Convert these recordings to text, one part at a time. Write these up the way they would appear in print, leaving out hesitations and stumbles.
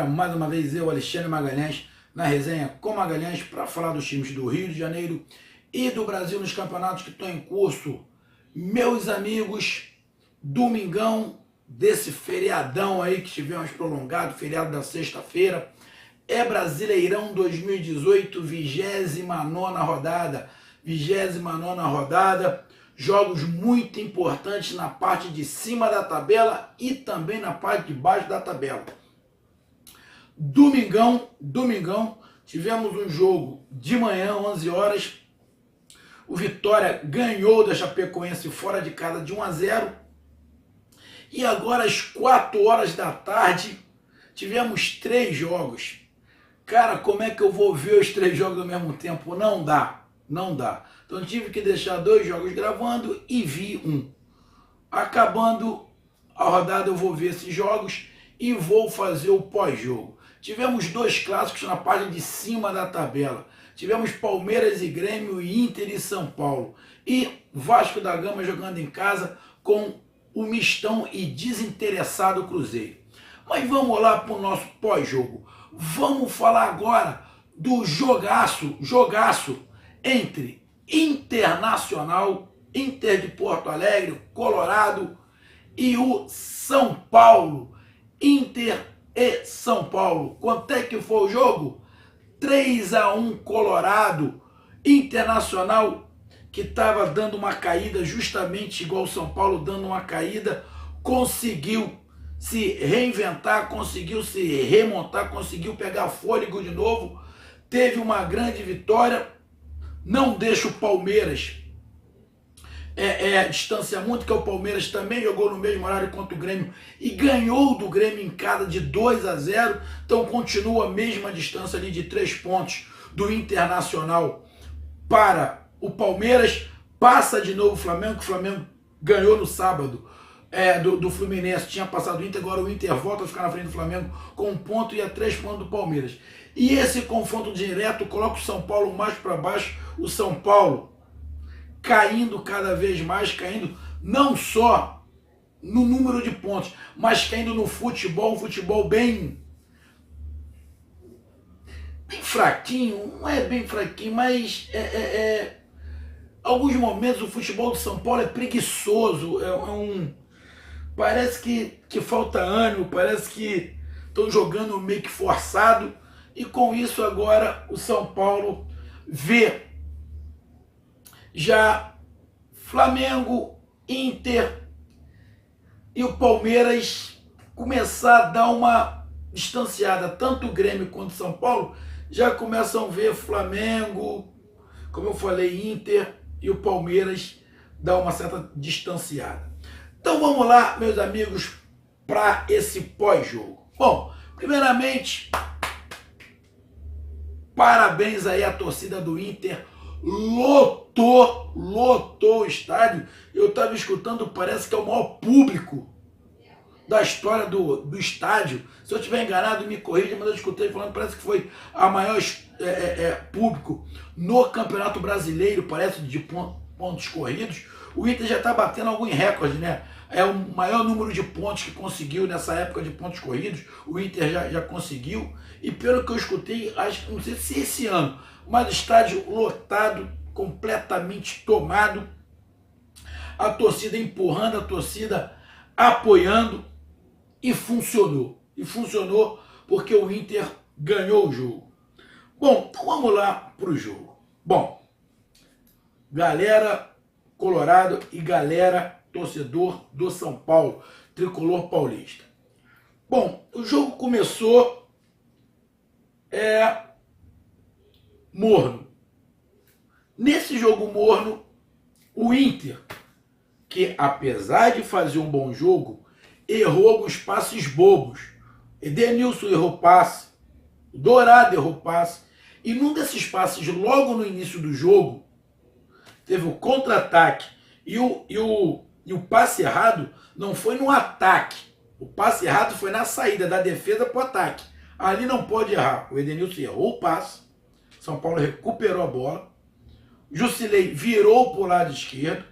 mais uma vez eu, Alexandre Magalhães, na resenha com Magalhães, para falar dos times do Rio de Janeiro e do Brasil nos campeonatos que estão em curso. Meus amigos, domingão desse feriadão aí que tivemos prolongado, feriado da sexta-feira, é Brasileirão 2018, 29ª rodada. 29ª rodada, jogos muito importantes na parte de cima da tabela e também na parte de baixo da tabela. Domingão, tivemos um jogo de manhã, 11 horas, o Vitória ganhou da Chapecoense fora de casa de 1-0, e agora às 4 horas da tarde, tivemos 3 jogos. Cara, como é que eu vou ver os 3 jogos ao mesmo tempo? Não dá. Então tive que deixar 2 jogos gravando e vi um. Acabando a rodada eu vou ver esses jogos e vou fazer o pós-jogo. Tivemos 2 clássicos na parte de cima da tabela. Tivemos Palmeiras e Grêmio, e Inter e São Paulo. E Vasco da Gama jogando em casa com o mistão e desinteressado Cruzeiro. Mas vamos lá para o nosso pós-jogo. Vamos falar agora do jogaço entre Internacional, Inter de Porto Alegre, Colorado, e o São Paulo, Inter e São Paulo. Quanto é que foi o jogo? 3-1 Colorado. Internacional, que estava dando uma caída, justamente igual o São Paulo dando uma caída, conseguiu se reinventar, conseguiu se remontar, conseguiu pegar fôlego de novo, teve uma grande vitória, não deixa o Palmeiras distanciar muito, que o Palmeiras também jogou no mesmo horário contra o Grêmio e ganhou do Grêmio em casa de 2-0, então continua a mesma distância ali de 3 pontos do Internacional para o Palmeiras, passa de novo o Flamengo, que o Flamengo ganhou no sábado do Fluminense, tinha passado o Inter, agora o Inter volta a ficar na frente do Flamengo com 1 ponto e a 3 pontos do Palmeiras. E esse confronto direto coloca o São Paulo mais para baixo, o São Paulo caindo cada vez mais, caindo não só no número de pontos, mas caindo no futebol, um futebol bem fraquinho, não é bem fraquinho, mas alguns momentos o futebol do São Paulo é preguiçoso, parece que falta ânimo, parece que estão jogando meio que forçado, e com isso agora o São Paulo vê já Flamengo, Inter e o Palmeiras começar a dar uma distanciada, tanto o Grêmio quanto o São Paulo já começam a ver Flamengo, como eu falei, Inter e o Palmeiras dar uma certa distanciada. Então vamos lá, meus amigos, para esse pós-jogo. Bom, primeiramente, parabéns aí à torcida do Inter, lotou o estádio. Eu estava escutando, parece que é o maior público da história do estádio. Se eu estiver enganado, me corrija, mas eu escutei falando, parece que foi a maior público no Campeonato Brasileiro, parece, de pontos corridos. O Inter já está batendo algum recorde, né? É o maior número de pontos que conseguiu nessa época de pontos corridos. O Inter já conseguiu. E pelo que eu escutei, acho, não sei se esse ano, mas estádio lotado, completamente tomado. A torcida empurrando, a torcida apoiando. E funcionou. E funcionou porque o Inter ganhou o jogo. Bom, então vamos lá para o jogo. Bom, galera Colorado e galera torcedor do São Paulo, tricolor paulista. Bom, o jogo começou morno. Nesse jogo morno, o Inter, que apesar de fazer um bom jogo, errou alguns passes bobos. Edenilson errou passe, Dourado errou passe, e num desses passes, logo no início do jogo, teve o contra-ataque e o passe errado não foi no ataque. O passe errado foi na saída da defesa para o ataque. Ali não pode errar. O Edenilson errou o passe, São Paulo recuperou a bola, Jusilei virou para o lado esquerdo,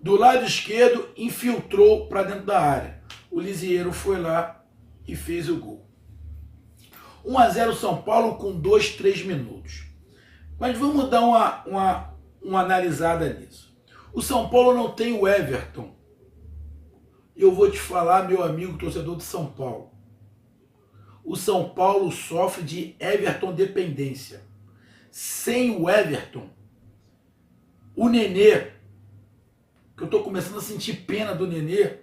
do lado esquerdo infiltrou para dentro da área. O Lisieiro foi lá e fez o gol. 1-0 São Paulo com 2, 3 minutos. Mas vamos dar uma analisada nisso. O São Paulo não tem o Everton. Eu vou te falar, meu amigo torcedor de São Paulo. O São Paulo sofre de Everton dependência. Sem o Everton, o Nenê, que eu estou começando a sentir pena do Nenê,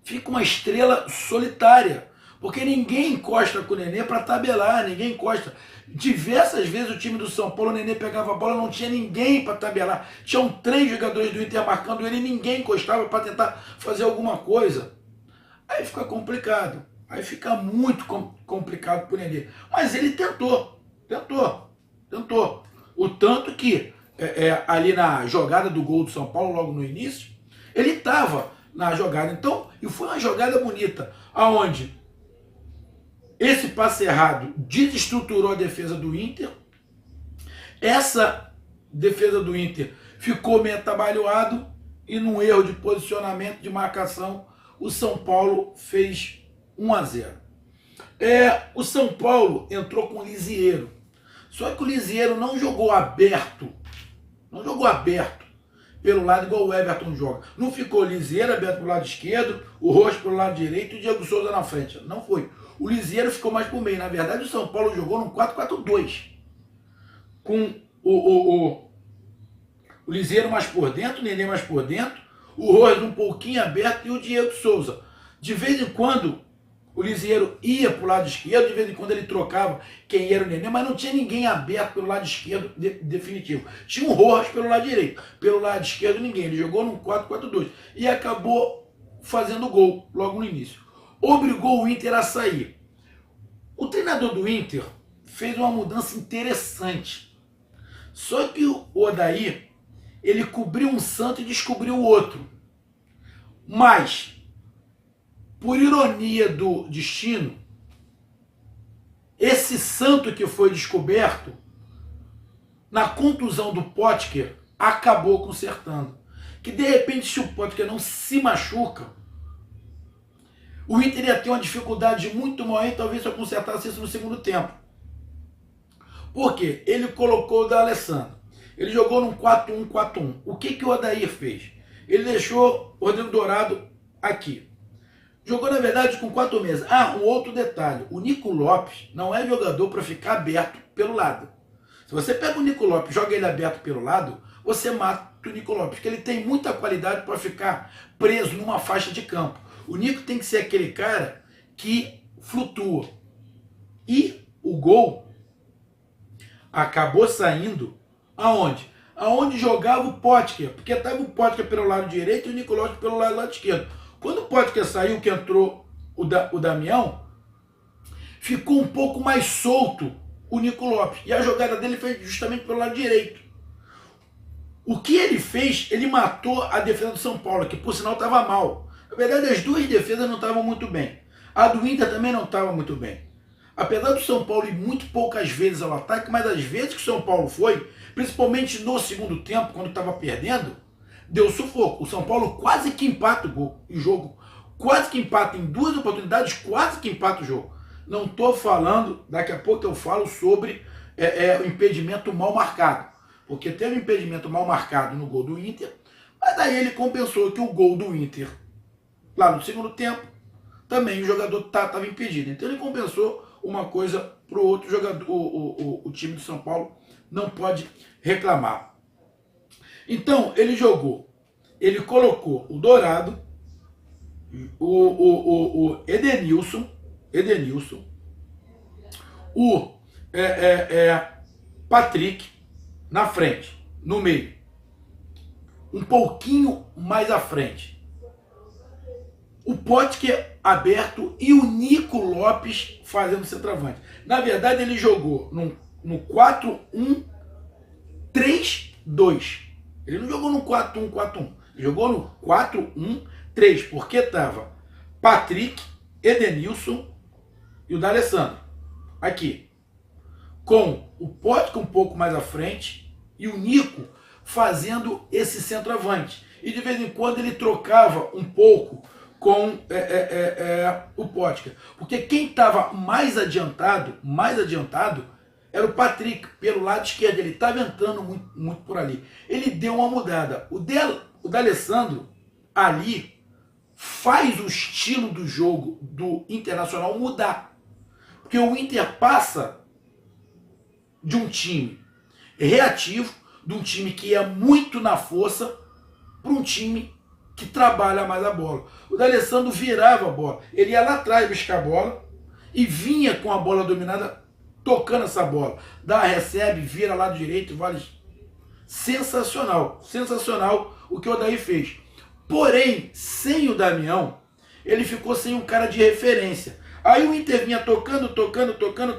fica uma estrela solitária. Porque ninguém encosta com o Nenê para tabelar, ninguém encosta. Diversas vezes o time do São Paulo, o Nenê pegava a bola, não tinha ninguém para tabelar. Tinham 3 jogadores do Inter marcando ele e ninguém encostava para tentar fazer alguma coisa. Aí fica complicado. Aí fica muito complicado para o Nenê. Mas ele tentou. O tanto que ali na jogada do gol do São Paulo, logo no início, ele estava na jogada. Então, e foi uma jogada bonita, aonde esse passe errado desestruturou a defesa do Inter. Essa defesa do Inter ficou meio atabalhoado e num erro de posicionamento, de marcação, o São Paulo fez 1-0. O São Paulo entrou com o Lisieiro. Só que o Lisieiro não jogou aberto. Não jogou aberto pelo lado igual o Everton joga. Não ficou o Lisieiro aberto pelo lado esquerdo, o Rocha pelo lado direito e o Diego Souza na frente. Não foi. O Lisieiro ficou mais por meio. Na verdade, o São Paulo jogou num 4-4-2. Com o Lisieiro mais por dentro, o Nenê mais por dentro, o Rocha um pouquinho aberto e o Diego Souza. De vez em quando, o Lisieiro ia para o lado esquerdo, de vez em quando ele trocava quem era o Nenê, mas não tinha ninguém aberto pelo lado esquerdo definitivo. Tinha um Rocha pelo lado direito. Pelo lado esquerdo, ninguém. Ele jogou num 4-4-2. E acabou fazendo gol logo no início. Obrigou o Inter a sair. O treinador do Inter fez uma mudança interessante. Só que o Odair, ele cobriu um santo e descobriu o outro. Mas, por ironia do destino, esse santo que foi descoberto, na contusão do Potker, acabou consertando. Que de repente, se o Potker não se machuca, o Inter ia ter uma dificuldade muito maior e talvez só consertasse isso no segundo tempo. Por quê? Ele colocou o D'Alessandro. Ele jogou num 4-1-4-1. O que o Odair fez? Ele deixou o Rodrigo Dourado aqui. Jogou, na verdade, com 4 meses. Um outro detalhe. O Nico Lopes não é jogador para ficar aberto pelo lado. Se você pega o Nico Lopes e joga ele aberto pelo lado, você mata o Nico Lopes, porque ele tem muita qualidade para ficar preso numa faixa de campo. O Nico tem que ser aquele cara que flutua. E o gol acabou saindo aonde? Aonde jogava o Potker, porque estava o Potker pelo lado direito e o Nico Lopes pelo lado esquerdo. Quando o Potker saiu, que entrou o Damião, ficou um pouco mais solto o Nico Lopes. E a jogada dele foi justamente pelo lado direito. O que ele fez, ele matou a defesa do São Paulo, que por sinal estava mal. Na verdade, as duas defesas não estavam muito bem. A do Inter também não estava muito bem. Apesar do São Paulo ir muito poucas vezes ao ataque, mas as vezes que o São Paulo foi, principalmente no segundo tempo, quando estava perdendo, deu sufoco. O São Paulo quase que empata o jogo. Quase que empata em 2 oportunidades, quase que empata o jogo. Não estou falando, daqui a pouco eu falo sobre o impedimento mal marcado. Porque teve um impedimento mal marcado no gol do Inter, mas daí ele compensou que o gol do Inter, lá no segundo tempo, também o jogador estava impedido. Então ele compensou uma coisa para o outro jogador. O time do São Paulo não pode reclamar. Então ele jogou, ele colocou o Dourado, o Edenilson, o Patrick na frente, no meio, um pouquinho mais à frente. O Potker aberto e o Nico Lopes fazendo centroavante. Na verdade, ele jogou no 4-1-3-2. Ele não jogou no 4-1-4-1. Ele jogou no 4-1-3, porque estava Patrick, Edenilson e o D'Alessandro. Aqui. Com o Potker um pouco mais à frente e o Nico fazendo esse centroavante. E de vez em quando ele trocava um pouco com o Potker. Porque quem estava mais adiantado era o Patrick, pelo lado esquerdo. Ele estava entrando muito por ali. Ele deu uma mudada. O D'Alessandro ali faz o estilo do jogo do Internacional mudar. Porque o Inter passa de um time reativo, de um time que ia muito na força, para um time que trabalha mais a bola. O D'Alessandro virava a bola. Ele ia lá atrás buscar a bola e vinha com a bola dominada, tocando essa bola. Recebe, vira lado direito, vale. Sensacional. Sensacional o que o Odair fez. Porém, sem o Damião, ele ficou sem um cara de referência. Aí o Inter vinha tocando,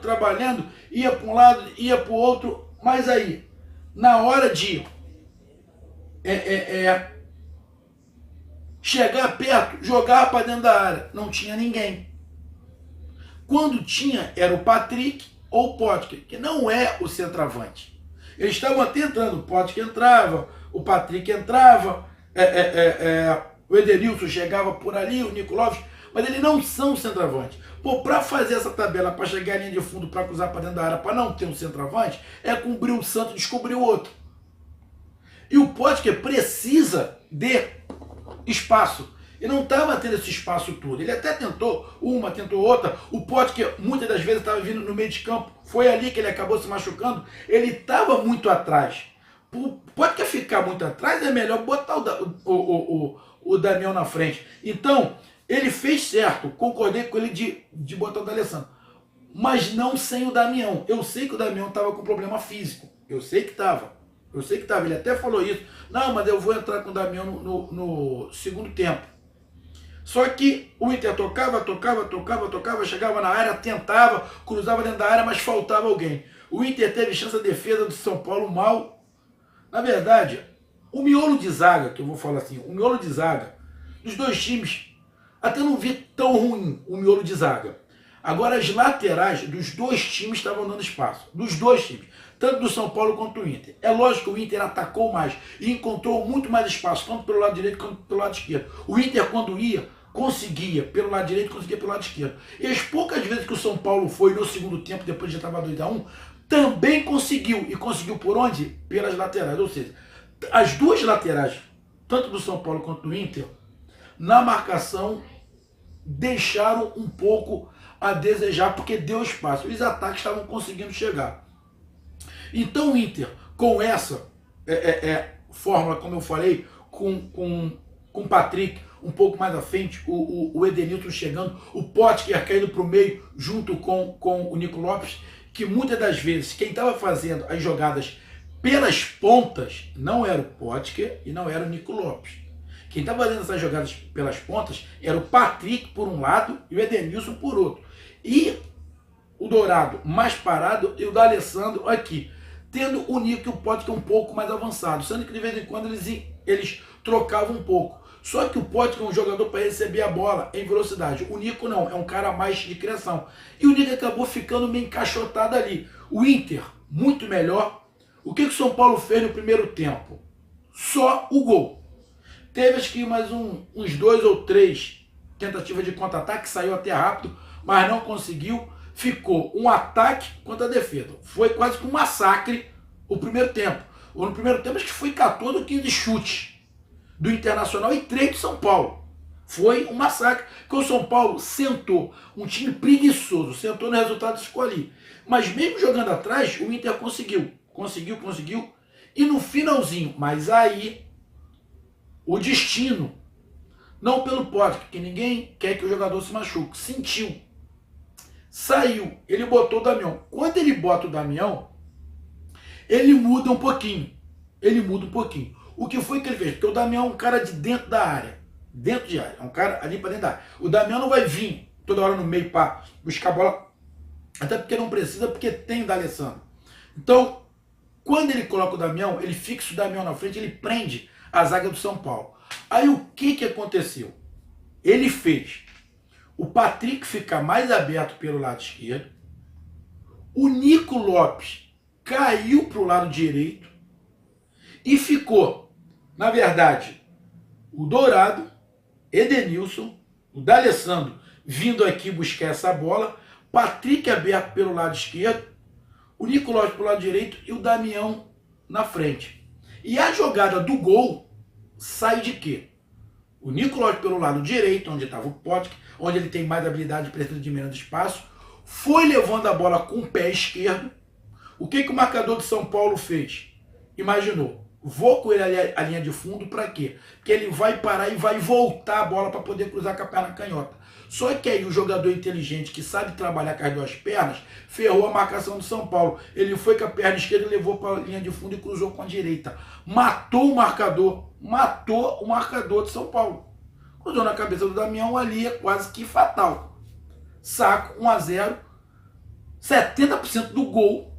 trabalhando, ia para um lado, ia para o outro, mas aí, na hora de chegar perto, jogar para dentro da área, não tinha ninguém. Quando tinha, era o Patrick ou o Potker, que não é o centroavante. Eles estavam até entrando, o Potker entrava, o Patrick entrava, o Edenilson chegava por ali, o Nico Lopes, mas eles não são centroavante. Pô, para fazer essa tabela, para chegar à linha de fundo, para cruzar para dentro da área, para não ter um centroavante, é cumprir o Santos, descobrir o outro. E o Potker precisa de espaço. E não estava tendo esse espaço todo. Ele até tentou uma, tentou outra. O Potker muitas das vezes estava vindo no meio de campo. Foi ali que ele acabou se machucando. Ele estava muito atrás. O Potker ficar muito atrás, é melhor botar o Damião na frente. Então, ele fez certo. Concordei com ele de botar o D'Alessandro. Mas não sem o Damião. Eu sei que o Damião estava com problema físico. Eu sei que estava. Ele até falou isso. Não, mas eu vou entrar com o Damião no segundo tempo. Só que o Inter tocava, chegava na área, tentava, cruzava dentro da área, mas faltava alguém. O Inter teve chance da defesa do São Paulo mal. Na verdade, o miolo de zaga, que eu vou falar assim, o miolo de zaga dos dois times, até não vi tão ruim o miolo de zaga. Agora as laterais dos dois times estavam dando espaço. Dos dois times. Tanto do São Paulo quanto do Inter. É lógico que o Inter atacou mais e encontrou muito mais espaço, tanto pelo lado direito quanto pelo lado esquerdo. O Inter, quando ia, conseguia pelo lado direito, conseguia pelo lado esquerdo. E as poucas vezes que o São Paulo foi no segundo tempo, depois de já estava 2-1, também conseguiu. E conseguiu por onde? Pelas laterais. Ou seja, as duas laterais, tanto do São Paulo quanto do Inter, na marcação, deixaram um pouco a desejar, porque deu espaço. Os ataques estavam conseguindo chegar. Então o Inter, com essa fórmula, como eu falei, com o Patrick um pouco mais à frente, o Edenilson chegando, o Potker caindo para o meio junto com o Nico Lopes, que muitas das vezes quem estava fazendo as jogadas pelas pontas não era o Potker e não era o Nico Lopes. Quem estava fazendo essas jogadas pelas pontas era o Patrick por um lado e o Edenilson por outro. E o Dourado mais parado e o D'Alessandro aqui, tendo o Nico e o Potker um pouco mais avançado, sendo que de vez em quando eles trocavam um pouco. Só que o Potker é um jogador para receber a bola em velocidade. O Nico não, é um cara mais de criação. E o Nico acabou ficando meio encaixotado ali. O Inter, muito melhor. O que o São Paulo fez no primeiro tempo? Só o gol. Teve acho que mais uns 2 ou 3 tentativas de contra-ataque, saiu até rápido, mas não conseguiu. Ficou um ataque contra a defesa. Foi quase que um massacre o primeiro tempo. No primeiro tempo acho que foi 14 ou 15 chutes do Internacional e 3 do São Paulo. Foi um massacre, porque o São Paulo sentou, um time preguiçoso, sentou no resultado e ficou ali. Mas mesmo jogando atrás, o Inter conseguiu, e no finalzinho, mas aí o destino, não pelo Potker, que ninguém quer que o jogador se machuque, sentiu, saiu, ele botou o Damião. Quando ele bota o Damião, ele muda um pouquinho. O que foi que ele fez? Porque o Damião é um cara de dentro da área. Dentro de área. É um cara ali para dentro da área. O Damião não vai vir toda hora no meio para buscar a bola. Até porque não precisa, porque tem o D'Alessandro. Então, quando ele coloca o Damião, ele fixa o Damião na frente, ele prende a zaga do São Paulo. Aí o que aconteceu? Ele fez o Patrick ficar mais aberto pelo lado esquerdo. O Nico Lopes caiu para o lado direito. E ficou, na verdade, o Dourado, Edenilson o D'Alessandro vindo aqui buscar essa bola, Patrick aberto pelo lado esquerdo, o Nico Lopes pelo lado direito e o Damião na frente. E a jogada do gol sai de quê? O Nico Lopes pelo lado direito, onde estava o Potker, onde ele tem mais habilidade de presença de menos espaço, foi levando a bola com o pé esquerdo. O que o marcador de São Paulo fez? Imaginou, vou com ele a linha de fundo para quê? Porque ele vai parar e vai voltar a bola para poder cruzar com a perna canhota. Só que aí o jogador inteligente que sabe trabalhar com as duas pernas ferrou a marcação do São Paulo. Ele foi com a perna esquerda, levou para a linha de fundo e cruzou com a direita. Matou o marcador de São Paulo. Cruzou na cabeça do Damião, ali é quase que fatal. Saco 1-0, 70% do gol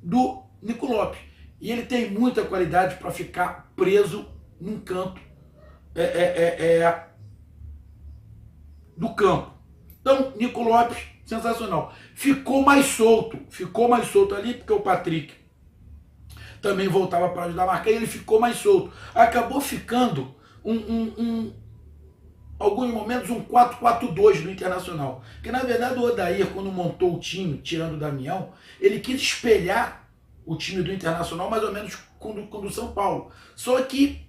do Nico Lopes. E ele tem muita qualidade para ficar preso num canto do campo. Então, Nico Lopes, sensacional. Ficou mais solto ali, porque o Patrick também voltava para ajudar a marcar, e ele ficou mais solto. Acabou ficando alguns momentos um 4-4-2 do Internacional. Porque, na verdade, o Odair, quando montou o time, tirando o Damião, ele quis espelhar o time do Internacional mais ou menos com o do São Paulo. Só que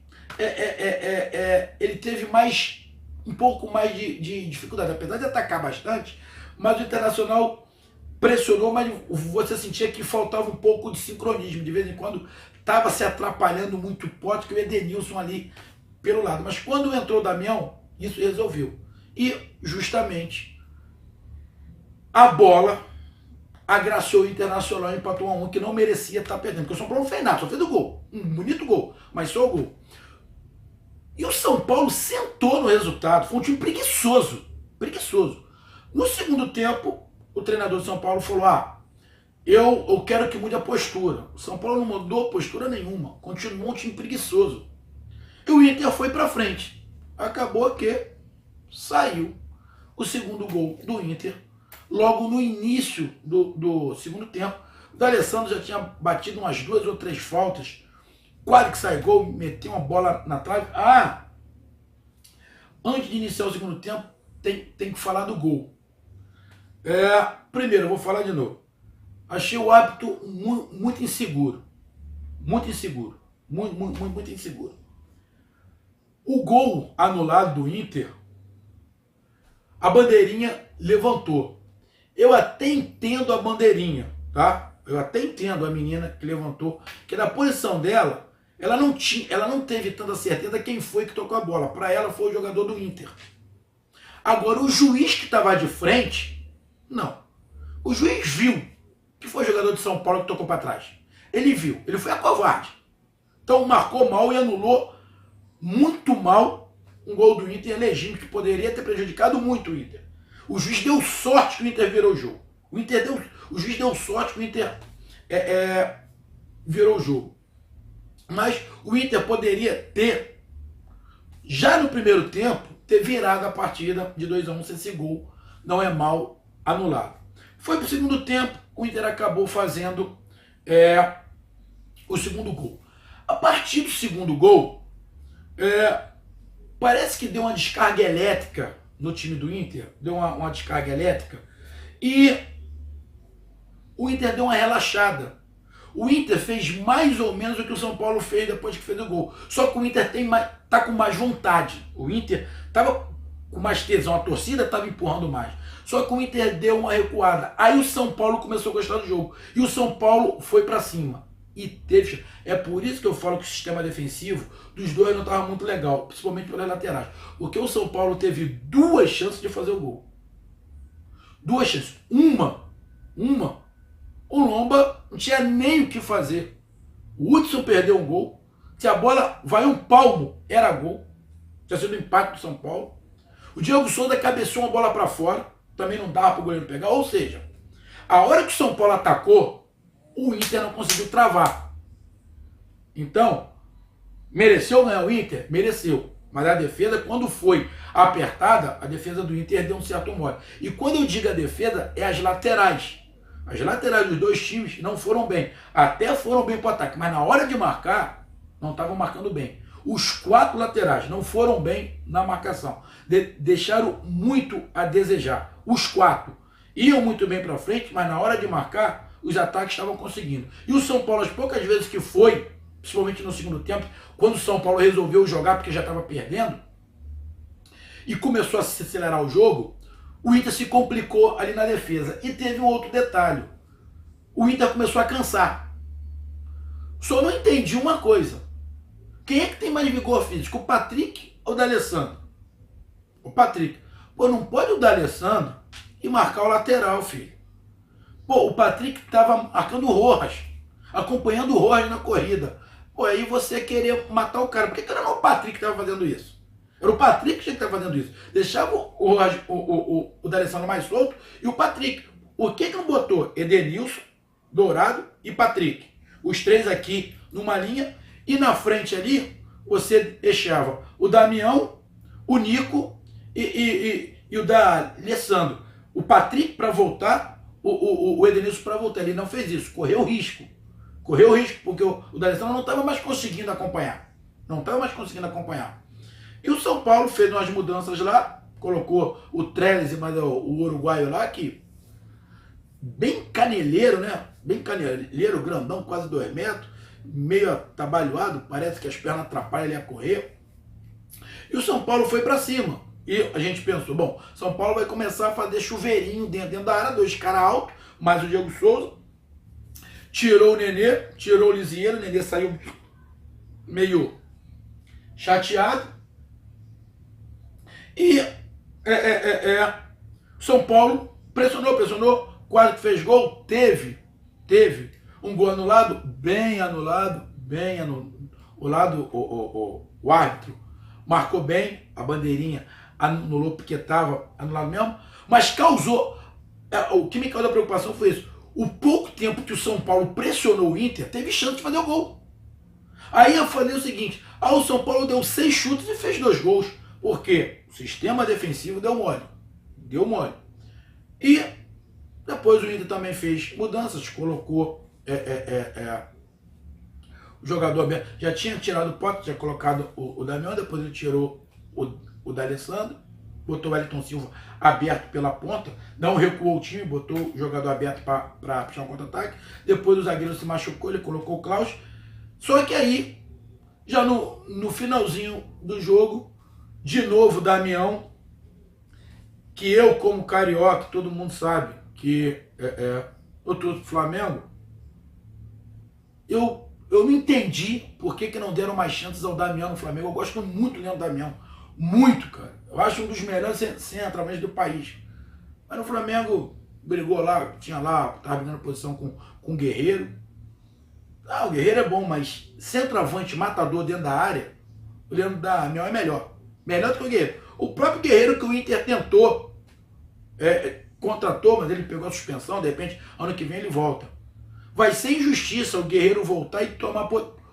ele teve um pouco mais de dificuldade, apesar de atacar bastante, mas o Internacional pressionou, mas você sentia que faltava um pouco de sincronismo. De vez em quando estava se atrapalhando muito o Potker e o Edenilson ali pelo lado. Mas quando entrou o Damião, isso resolveu. E justamente a bola agraciou o Internacional e empatou 1-1, que não merecia estar perdendo. Porque o São Paulo não fez nada, só fez o gol. Um bonito gol, mas só o gol. E o São Paulo sentou no resultado. Foi um time preguiçoso. Preguiçoso. No segundo tempo, o treinador do São Paulo falou: eu quero que mude a postura. O São Paulo não mudou postura nenhuma. Continuou um time preguiçoso. E o Inter foi pra frente. Acabou que saiu o segundo gol do Inter. Logo no início do segundo tempo, o D'Alessandro já tinha batido umas 2 ou 3 faltas. Quase que sai gol, meteu uma bola na trave. Antes de iniciar o segundo tempo, tem que falar do gol. Primeiro, eu vou falar de novo. Achei o árbitro muito inseguro. Muito inseguro. Muito inseguro. O gol anulado do Inter, a bandeirinha levantou. Eu até entendo a bandeirinha, tá? Eu até entendo a menina que levantou, que na posição dela, ela não teve tanta certeza quem foi que tocou a bola. Para ela foi o jogador do Inter. Agora, o juiz que estava de frente, não. O juiz viu que foi o jogador de São Paulo que tocou para trás. Ele viu, ele foi a covarde. Então marcou mal e anulou muito mal um gol do Inter legítimo, que poderia ter prejudicado muito o Inter. O juiz deu sorte que o Inter virou o jogo. O juiz deu sorte que o Inter virou o jogo. Mas o Inter poderia ter, já no primeiro tempo, ter virado a partida de 2-1 se esse gol não é mal anulado. Foi para o segundo tempo, o Inter acabou fazendo o segundo gol. A partir do segundo gol, parece que deu uma descarga elétrica no time do Inter, deu uma descarga elétrica, e o Inter deu uma relaxada. O Inter fez mais ou menos o que o São Paulo fez depois que fez o gol. Só que o Inter tá com mais vontade. O Inter estava com mais tesão, a torcida estava empurrando mais. Só que o Inter deu uma recuada. Aí o São Paulo começou a gostar do jogo. E o São Paulo foi para cima. E teve. É por isso que eu falo que o sistema defensivo dos dois não estava muito legal, principalmente pelas laterais. Porque o São Paulo teve 2 chances de fazer o gol. 2 chances. Uma. O Lomba não tinha nem o que fazer. O Hudson perdeu um gol. Se a bola vai um palmo, era gol. Tinha sido um empate do São Paulo. O Diego Souza cabeceou uma bola para fora. Também não dava para o goleiro pegar. Ou seja, a hora que o São Paulo atacou, o Inter não conseguiu travar. Então, mereceu ganhar o Inter? Mereceu. Mas a defesa, quando foi apertada, a defesa do Inter deu um certo mole. E quando eu digo a defesa, é as laterais. As laterais dos dois times não foram bem. Até foram bem para o ataque, mas na hora de marcar, não estavam marcando bem. Os 4 laterais não foram bem na marcação. Deixaram muito a desejar. Os 4 iam muito bem para frente, mas na hora de marcar, os ataques estavam conseguindo. E o São Paulo, as poucas vezes que foi, principalmente no segundo tempo, quando o São Paulo resolveu jogar porque já estava perdendo, e começou a se acelerar o jogo, o Inter se complicou ali na defesa. E teve um outro detalhe. O Inter começou a cansar. Só não entendi uma coisa. Quem é que tem mais vigor físico, o Patrick ou o D'Alessandro? O Patrick. Pô, não pode o D'Alessandro e marcar o lateral, filho. Pô, o Patrick estava marcando o Rojas, acompanhando o Rojas na corrida. Pô, aí você queria matar o cara. Por que não era o Patrick que estava fazendo isso? Era o Patrick que tinha que estar fazendo isso. Deixava o D'Alessandro mais solto e o Patrick. Por que não botou Edenilson, Dourado e Patrick? Os 3 aqui numa linha. E na frente ali, você deixava o Damião, o Nico e o D'Alessandro. O Patrick para voltar, o Edenilson para voltar. Ele não fez isso, correu risco. Correu risco, porque o D'Alessandro não estava mais conseguindo acompanhar. Não estava mais conseguindo acompanhar. E o São Paulo fez umas mudanças lá, colocou o Trellis, mas o uruguaio lá, que bem caneleiro, né? Bem caneleiro, grandão, quase 2 metros. Meio atabalhoado, parece que as pernas atrapalham ele a correr. E o São Paulo foi para cima. E a gente pensou, bom, São Paulo vai começar a fazer chuveirinho dentro da área, 2 caras altos, mais o Diego Souza. Tirou o Nenê, tirou o Lisieiro, o Nenê saiu meio chateado. E São Paulo pressionou, quase que fez gol, teve um gol anulado, bem anulado, o árbitro marcou bem, a bandeirinha anulou porque estava anulado mesmo, mas causou, o que me causou preocupação foi isso, o pouco tempo que o São Paulo pressionou o Inter, teve chance de fazer o gol. Aí eu falei o seguinte, o São Paulo deu 6 chutes e fez 2 gols, porque o sistema defensivo deu mole. E depois o Inter também fez mudanças, colocou o jogador aberto, já tinha tirado o Pote, tinha colocado o Damião, depois ele tirou o D'Alessandro, botou o Wellington Silva aberto pela ponta, não recuou o time, botou o jogador aberto para puxar um contra-ataque, depois o zagueiro se machucou, ele colocou o Klaus, só que aí, já no finalzinho do jogo, de novo o Damião, que eu como carioca, todo mundo sabe que eu torço pro Flamengo, eu não entendi por que não deram mais chances ao Damião no Flamengo. Eu gosto muito do Leandro Damião. Muito, cara. Eu acho um dos melhores centroavantes do país. Mas no Flamengo brigou lá, tava brigando posição com o Guerreiro. O Guerreiro é bom, mas centroavante, matador dentro da área, o Leandro Damião é melhor. Melhor do que o Guerreiro. O próprio Guerreiro que o Inter tentou, contratou, mas ele pegou a suspensão, de repente, ano que vem ele volta. Vai ser injustiça o Guerreiro voltar e tomar a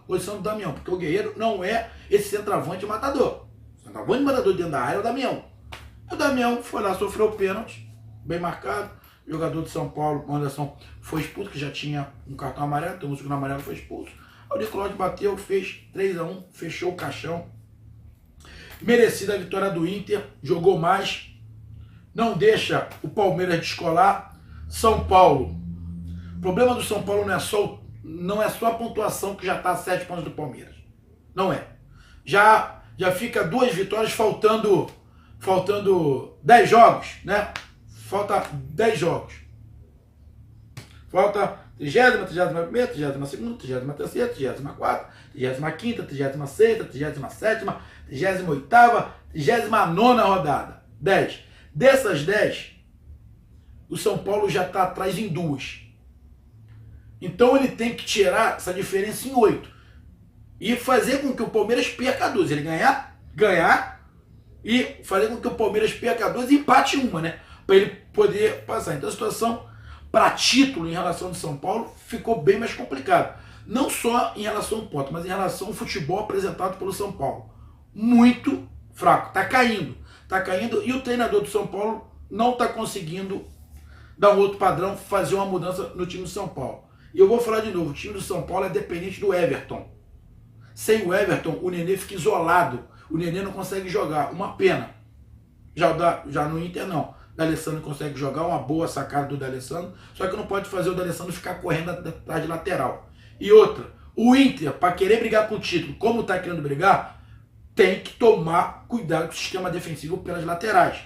posição do Damião, porque o Guerreiro não é esse centroavante matador. O centroavante matador dentro da área é o Damião. O Damião foi lá, sofreu o pênalti, bem marcado. O jogador de São Paulo, o Anderson, foi expulso, que já tinha um cartão amarelo, então o segundo amarelo foi expulso. O Nicolás bateu, fez 3-1, fechou o caixão. Merecida a vitória do Inter, jogou mais, não deixa o Palmeiras descolar. São Paulo. O problema do São Paulo não é só a pontuação, que já está a 7 pontos do Palmeiras. Não é. Já fica 2 vitórias, faltando 10 jogos, né? Falta 10 jogos. Falta 30ª, 31ª, 32ª, 33ª, 34ª, 35ª, 36ª, 37ª, 38ª, 39ª rodada. 10. Dessas 10, o São Paulo já está atrás em 2. Então ele tem que tirar essa diferença em 8. E fazer com que o Palmeiras perca 2. Ele ganhar e fazer com que o Palmeiras perca 2 e empate uma, né? Para ele poder passar. Então a situação para título em relação ao São Paulo ficou bem mais complicada. Não só em relação ao ponto, mas em relação ao futebol apresentado pelo São Paulo. Muito fraco. Está caindo. Está caindo e o treinador do São Paulo não está conseguindo dar um outro padrão, fazer uma mudança no time do São Paulo. E eu vou falar de novo, o time do São Paulo é dependente do Everton. sem o Everton, o Nenê fica isolado. O Nenê não consegue jogar. Uma pena. Já no Inter, não. O D'Alessandro consegue jogar, uma boa sacada do D'Alessandro, só que não pode fazer o D'Alessandro ficar correndo atrás de lateral. E outra, o Inter, para querer brigar com o título, como está querendo brigar, tem que tomar cuidado com o sistema defensivo pelas laterais.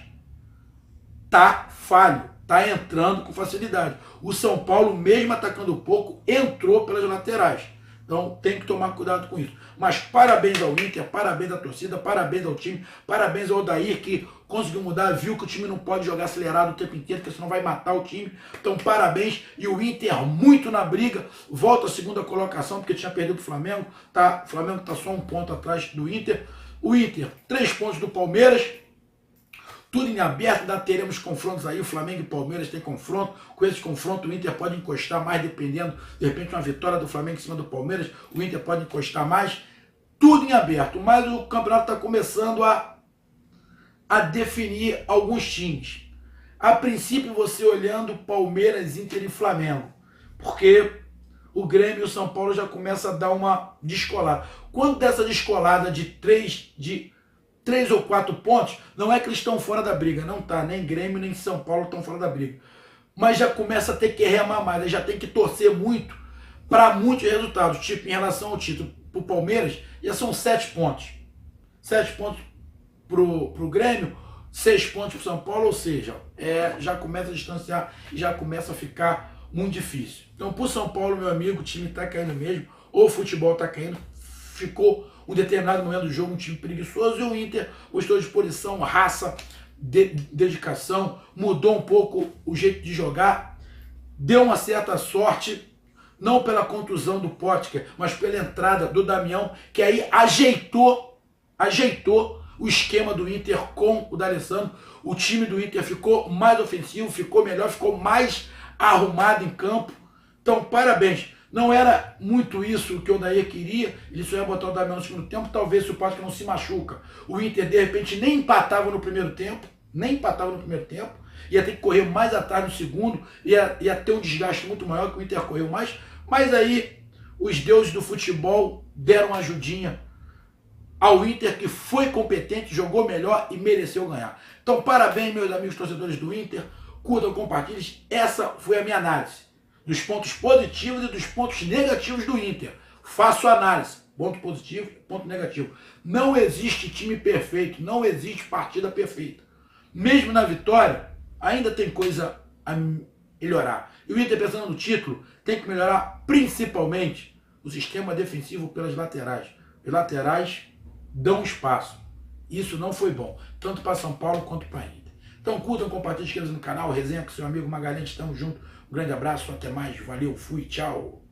Tá falho, tá entrando com facilidade. O São Paulo, mesmo atacando pouco, entrou pelas laterais. Então tem que tomar cuidado com isso. Mas parabéns ao Inter, parabéns à torcida, parabéns ao time, parabéns ao Odair, que conseguiu mudar, viu que o time não pode jogar acelerado o tempo inteiro, porque senão vai matar o time. Então parabéns. E o Inter muito na briga, volta à segunda colocação, porque tinha perdido o Flamengo. Tá? O Flamengo está só um ponto atrás do Inter. O Inter, 3 pontos do Palmeiras. Tudo em aberto, ainda teremos confrontos aí, o Flamengo e Palmeiras tem confronto, com esse confronto o Inter pode encostar mais, dependendo, de repente uma vitória do Flamengo em cima do Palmeiras, o Inter pode encostar mais, tudo em aberto, mas o campeonato está começando a definir alguns times. A princípio você olhando Palmeiras, Inter e Flamengo, porque o Grêmio e o São Paulo já começam a dar uma descolada. Quando dessa descolada de 3 ou 4 pontos, não é que eles estão fora da briga, não tá, nem Grêmio nem São Paulo estão fora da briga, mas já começa a ter que remar mais, já tem que torcer muito para muitos resultados, tipo em relação ao título, pro Palmeiras já são 7 pontos, 7 pontos pro Grêmio, 6 pontos pro São Paulo, ou seja, já começa a distanciar e já começa a ficar muito difícil. Então pro São Paulo, meu amigo, o time tá caindo mesmo, o futebol tá caindo, ficou um determinado momento do jogo um time preguiçoso, e o Inter mostrou disposição, raça, dedicação, mudou um pouco o jeito de jogar, deu uma certa sorte, não pela contusão do Potker, mas pela entrada do Damião, que aí ajeitou o esquema do Inter com o D'Alessandro. O time do Inter ficou mais ofensivo, ficou melhor, ficou mais arrumado em campo. Então, parabéns. Não era muito isso que o Odair queria, ele só ia botar o Damião no segundo tempo, talvez se o Potker não se machuca. O Inter, de repente, nem empatava no primeiro tempo, ia ter que correr mais atrás no segundo, ia ter um desgaste muito maior, que o Inter correu mais, mas aí os deuses do futebol deram uma ajudinha ao Inter, que foi competente, jogou melhor e mereceu ganhar. Então, parabéns, meus amigos torcedores do Inter, curtam, compartilhem, essa foi a minha análise dos pontos positivos e dos pontos negativos do Inter. Faço análise, ponto positivo e ponto negativo. Não existe time perfeito, não existe partida perfeita. Mesmo na vitória, ainda tem coisa a melhorar. E o Inter, pensando no título, tem que melhorar principalmente o sistema defensivo pelas laterais. Os laterais dão espaço. Isso não foi bom, tanto para São Paulo quanto para Inter. Então curtam, compartilhem, inscrevam-se no canal, resenha com seu amigo Magalhães, estamos juntos. Um grande abraço, até mais, valeu, fui, tchau.